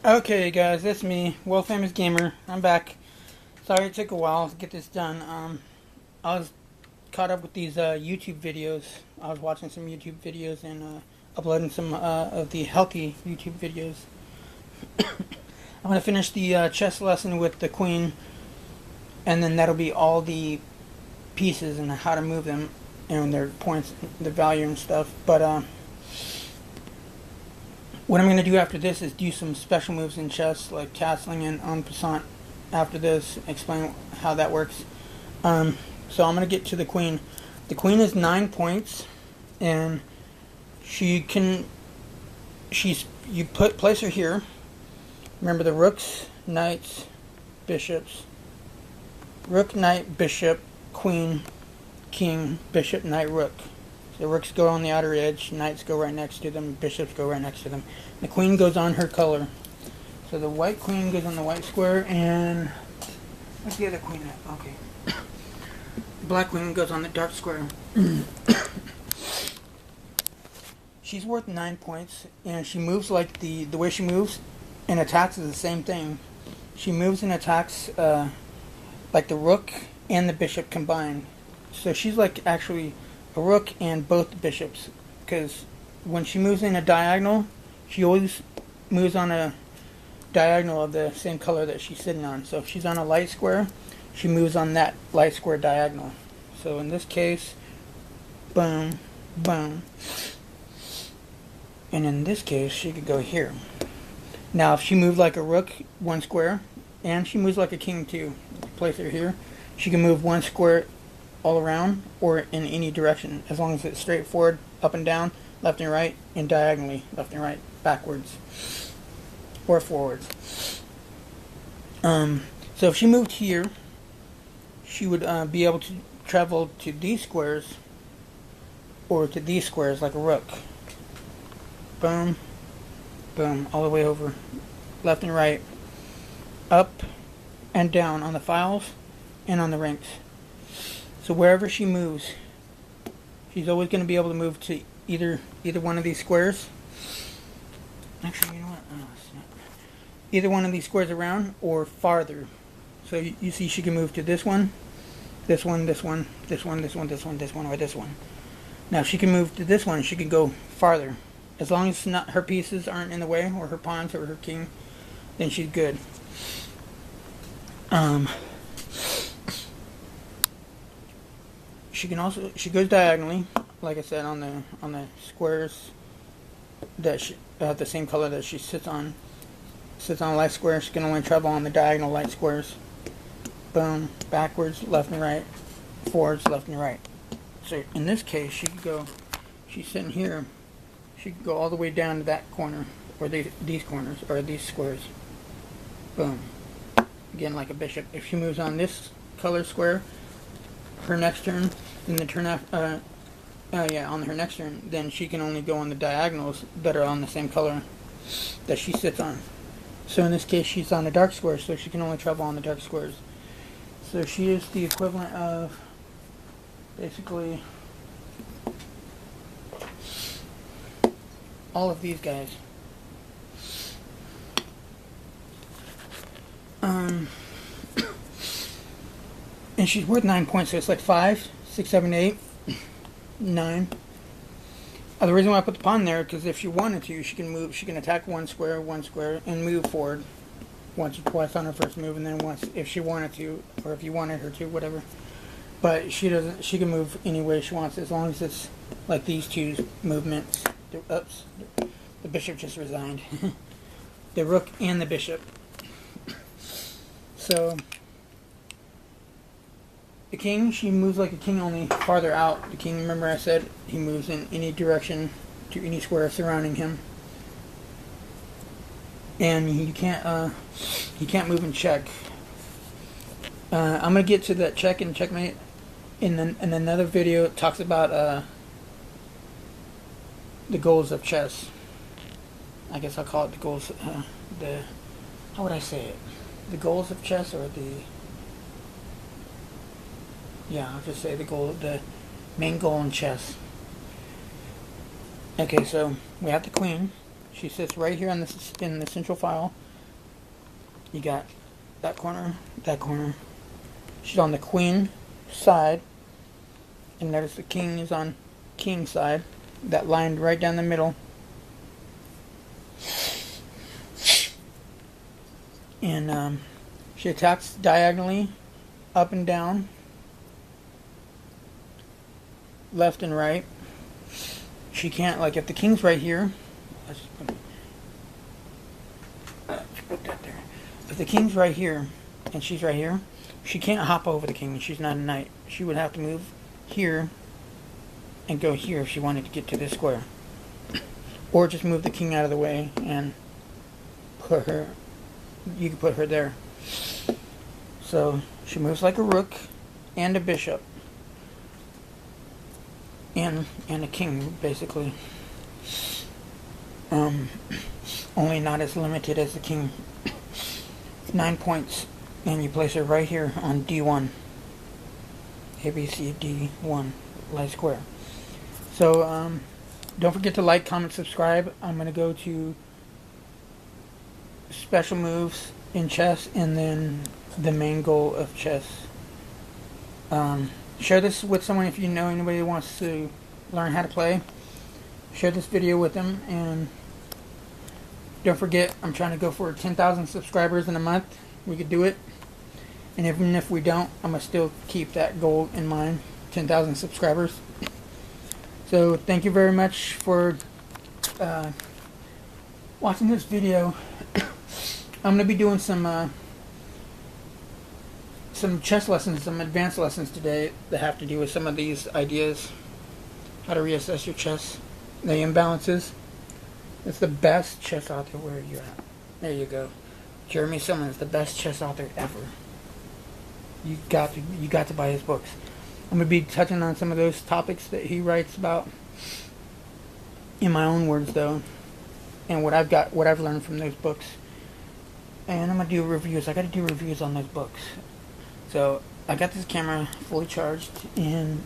Okay, guys, it's me, World Famous Gamer. I'm back. Sorry it took a while to get this done. I was caught up with these YouTube videos. I was watching some YouTube videos and uploading some of the healthy YouTube videos. I'm gonna finish the chess lesson with the queen, and then that'll be all the pieces and how to move them and their points, the value and stuff. But what I'm going to do after this is do some special moves in chess, like castling and en passant. After this, explain how that works. So I'm going to get to the queen. The queen is 9 points, and place her here. Remember the rooks, knights, bishops. Rook, knight, bishop, queen, king, bishop, knight, rook. The rooks go on the outer edge, knights go right next to them, bishops go right next to them. The queen goes on her color. So the white queen goes on the white square, and what's the other queen at? Okay. The black queen goes on the dark square. She's worth 9 points, and she moves like the way she moves and attacks is the same thing. She moves and attacks like the rook and the bishop combined. So she's like actually a rook and both the bishops, because when she moves in a diagonal, she always moves on a diagonal of the same color that she's sitting on. So if she's on a light square, she moves on that light square diagonal. So in this case, boom, boom. And in this case, she could go here. Now if she moved like a rook, one square, and she moves like a king too, place her here, she can move one square all around or in any direction, as long as it's straight forward, up and down, left and right, and diagonally, left and right, backwards or forwards. So if she moved here, she would be able to travel to these squares or to these squares like a rook. Boom, boom, all the way over, left and right, up and down on the files and on the ranks. So wherever she moves, she's always going to be able to move to either one of these squares. Actually, you know what? Oh, snap. Either one of these squares around or farther. So you see she can move to this one, this one, this one, this one, this one, this one, this one, or this one. Now if she can move to this one, she can go farther. As long as not her pieces aren't in the way, or her pawns or her king, then she's good. She goes diagonally, like I said, on the squares that she have the same color that she sits on. Sits on a light square. She can only travel on the diagonal light squares. Boom, backwards, left and right, forwards, left and right. So in this case, she could go. She's sitting here. She could go all the way down to that corner, or these corners, or these squares. Boom. Again, like a bishop. If she moves on this color square, her next turn, then the turn after, on her next turn, then she can only go on the diagonals that are on the same color that she sits on. So in this case, she's on the dark square, so she can only travel on the dark squares. So she is the equivalent of basically all of these guys. And she's worth 9 points, so it's like 5, 6, 7, 8, 9. The reason why I put the pawn there, because if she wanted to, she can move. She can attack one square, and move forward once or twice on her first move, and then once if she wanted to, or if you wanted her to, whatever. But she doesn't. She can move any way she wants, as long as it's like these two movements. Oops, the bishop just resigned. The rook and the bishop. So the king, she moves like a king, only farther out. The king, remember I said, he moves in any direction to any square surrounding him. And he can't move and check. I'm gonna get to that check and checkmate in another video. It talks about the goals of chess. I guess I'll call it the goals. How would I say it? The goals of chess, or I'll just say the main goal in chess. Okay, so we have the queen. She sits right here in the central file. You got that corner, that corner. She's on the queen side, and notice the king is on king side. That line right down the middle. And she attacks diagonally, up and down, left and right. She can't, like, if the king's right here, let's put that there. If the king's right here and she's right here, she can't hop over the king. She's not a knight. She would have to move here and go here if she wanted to get to this square, or just move the king out of the way and put her. You can put her there. So she moves like a rook and a bishop and a king, basically. Only not as limited as the king. 9 points, and you place her right here on D1. A, B, C, D1, light square. So don't forget to like, comment, subscribe. I'm going to go to special moves in chess, and then the main goal of chess. Share this with someone if you know anybody who wants to learn how to play. Share this video with them, and don't forget, I'm trying to go for 10,000 subscribers in a month. We could do it, and even if we don't, I'm going to still keep that goal in mind, 10,000 subscribers. So thank you very much for watching this video. I'm going to be doing some chess lessons, some advanced lessons today that have to do with some of these ideas. How to reassess your chess, the imbalances. It's the best chess author. Where are you at? There you go. Jeremy Simmons, the best chess author ever. You got to buy his books. I'm going to be touching on some of those topics that he writes about in my own words, though, and what I've learned from those books. And I'm going to do reviews. I got to do reviews on those books. So I got this camera fully charged, and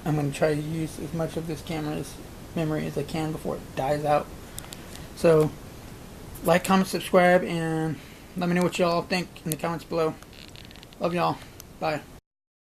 I'm going to try to use as much of this camera's memory as I can before it dies out. So like, comment, subscribe, and let me know what y'all think in the comments below. Love y'all. Bye.